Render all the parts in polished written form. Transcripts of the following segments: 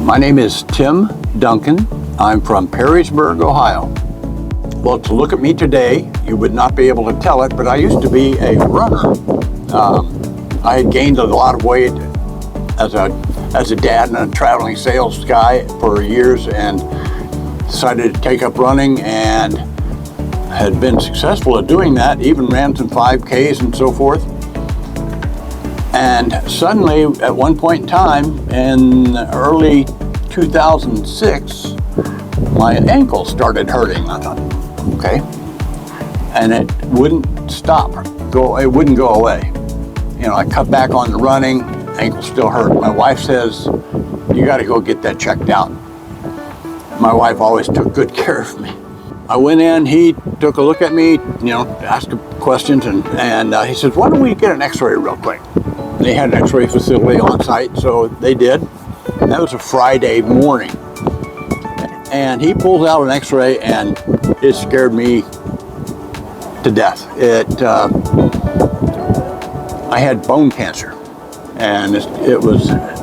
My name is Tim Duncan. I'm from Perrysburg, Ohio. Well, to look at me today, you would not be able to tell it, but I used to be a runner. I had gained a lot of weight as a dad and a traveling sales guy for years, and decided to take up running, and had been successful at doing that, even ran some 5Ks and so forth. And suddenly, at one point in time, in early 2006, my ankle started hurting. I thought, okay. And it wouldn't stop, it wouldn't go away. You know, I cut back on the running, ankle still hurt. My wife says, you gotta go get that checked out. My wife always took good care of me. I went in, he took a look at me, asked questions, and he says, why don't we get an x-ray real quick? And they had an x-ray facility on site, so they did. And that was a Friday morning. And he pulls out an x-ray, and it scared me to death. I had bone cancer. And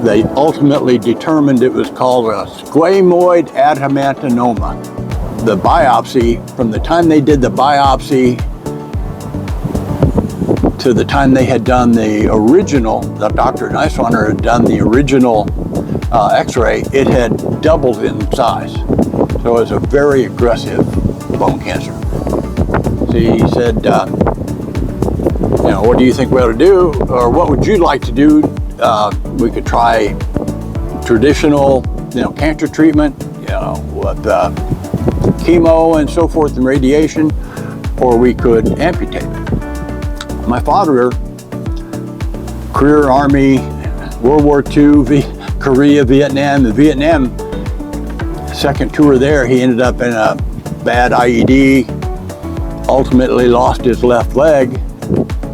they ultimately determined it was called a squamous adenoadenoma. The biopsy, from the time they did the biopsy to the time they had done the original, Dr. Neiswander had done the original x-ray, it had doubled in size. So it was a very aggressive bone cancer. So he said, what do you think we ought to do? Or what would you like to do? We could try traditional, cancer treatment, with chemo and so forth and radiation, or we could amputate. My father, career Army, World War II, Korea, Vietnam. The Vietnam second tour there, he ended up in a bad IED, ultimately lost his left leg,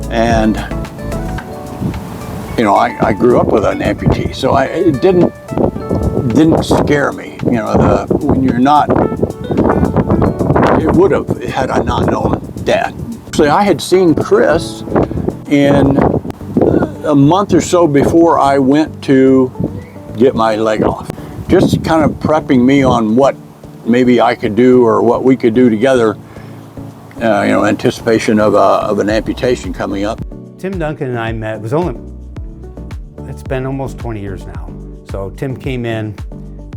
and I grew up with an amputee, so it didn't scare me. When you're not, it would have had I not known Dad. Actually, I had seen Chris in a month or so before I went to get my leg off, just kind of prepping me on what maybe I could do or what we could do together. Anticipation of an amputation coming up. Tim Duncan and I met, it's been almost 20 years now. So Tim came in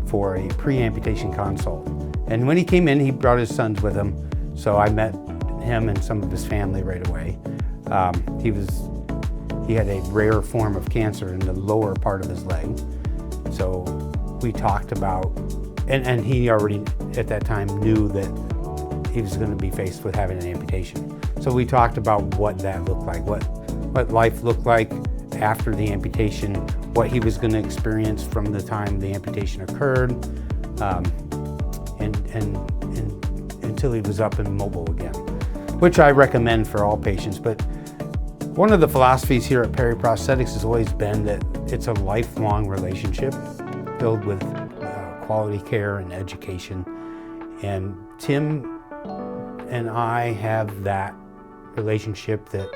for a pre-amputation consult. And when he came in, he brought his sons with him. So I met him and some of his family right away. He had a rare form of cancer in the lower part of his leg. So we talked about, and he already at that time knew that he was going to be faced with having an amputation. So we talked about what that looked like, what life looked like after the amputation, what he was going to experience from the time the amputation occurred, and until he was up and mobile again, which I recommend for all patients. But one of the philosophies here at Perry Prosthetics has always been that it's a lifelong relationship filled with quality care and education. And Tim and I have that relationship that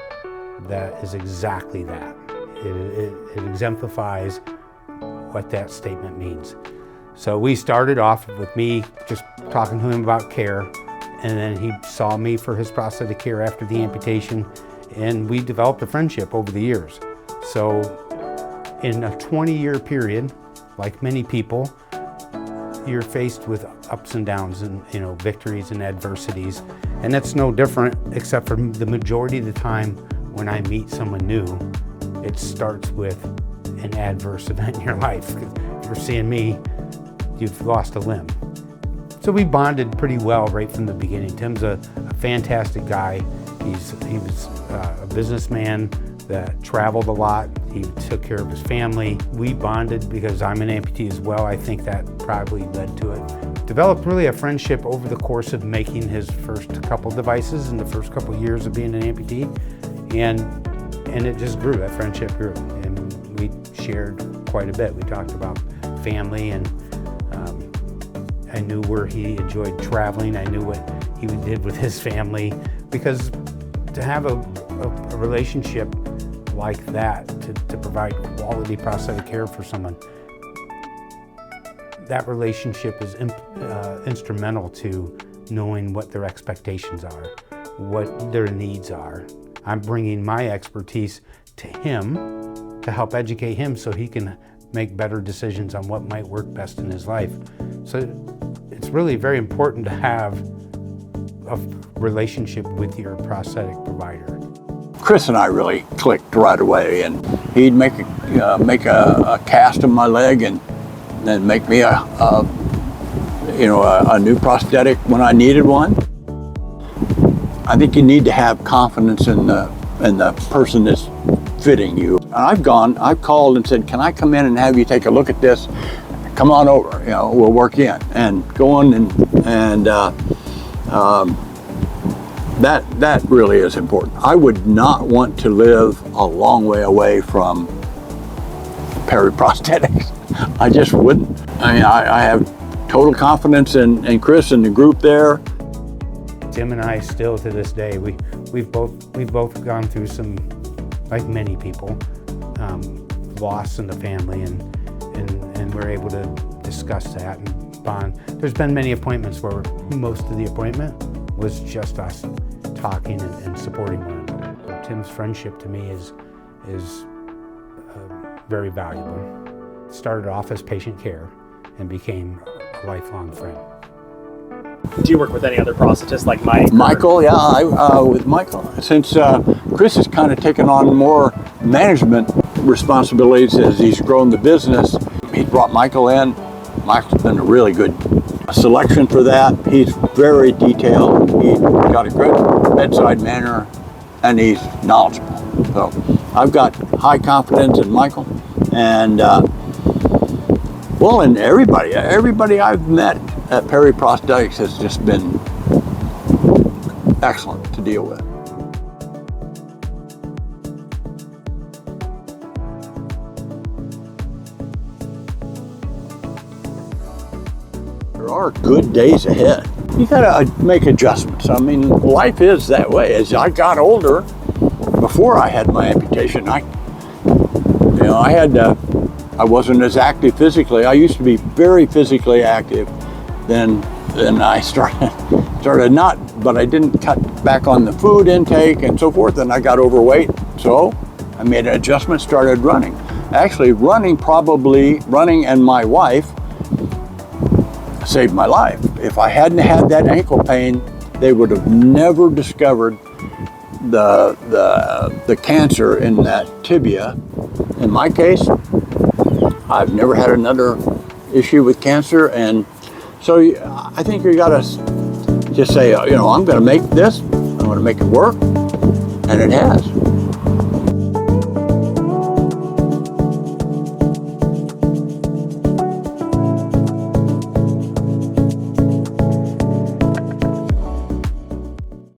is exactly that. It exemplifies what that statement means. So we started off with me just talking to him about care, and then he saw me for his prosthetic care after the amputation, and we developed a friendship over the years. So in a 20-year period, like many people, you're faced with ups and downs and victories and adversities, and that's no different, except for the majority of the time when I meet someone new, it starts with an adverse event in your life. If you're seeing me, you've lost a limb. So we bonded pretty well right from the beginning. Tim's a fantastic guy. He was a businessman that traveled a lot. He took care of his family. We bonded because I'm an amputee as well. I think that probably led to it. Developed really a friendship over the course of making his first couple devices in the first couple years of being an amputee. And it just grew, that friendship grew. And we shared quite a bit. We talked about family, and I knew where he enjoyed traveling. I knew what he did with his family, because to have a relationship like that, to provide quality prosthetic care for someone, that relationship is instrumental to knowing what their expectations are, what their needs are. I'm bringing my expertise to him to help educate him so he can make better decisions on what might work best in his life. So it's really very important to have a relationship with your prosthetic provider. Chris and I really clicked right away, and he'd make a cast of my leg and then make me a new prosthetic when I needed one. I think you need to have confidence in the person that's fitting you. And I've called and said, can I come in and have you take a look at this? Come on over, we'll work in. And going and that really is important. I would not want to live a long way away from Perry Prosthetics. I just wouldn't. I mean, I have total confidence in Chris and the group there. Tim and I still to this day, we've both gone through some, like many people, loss in the family, and we're able to discuss that and bond. There's been many appointments where most of the appointment was just us talking and supporting one another. Tim's friendship to me is very valuable. Started off as patient care and became a lifelong friend. Do you work with any other prosthetists like Mike? Michael, yeah, with Michael. Since Chris has kind of taken on more management responsibilities as he's grown the business, he brought Michael in. Michael's been a really good selection for that. He's very detailed. He's got a good bedside manner, and he's knowledgeable. So I've got high confidence in Michael, and and everybody I've met at Perry Prosthetics has just been excellent to deal with. There are good days ahead. You gotta make adjustments. I mean, life is that way. As I got older, before I had my amputation, I wasn't as active physically. I used to be very physically active. Then I started not, but I didn't cut back on the food intake and so forth, and I got overweight. So I made an adjustment, started running. Actually, running and my wife saved my life. If I hadn't had that ankle pain, they would have never discovered the cancer in that tibia. In my case, I've never had another issue with cancer, and so I think you gotta just say, I'm gonna make this, I'm gonna make it work, and it has.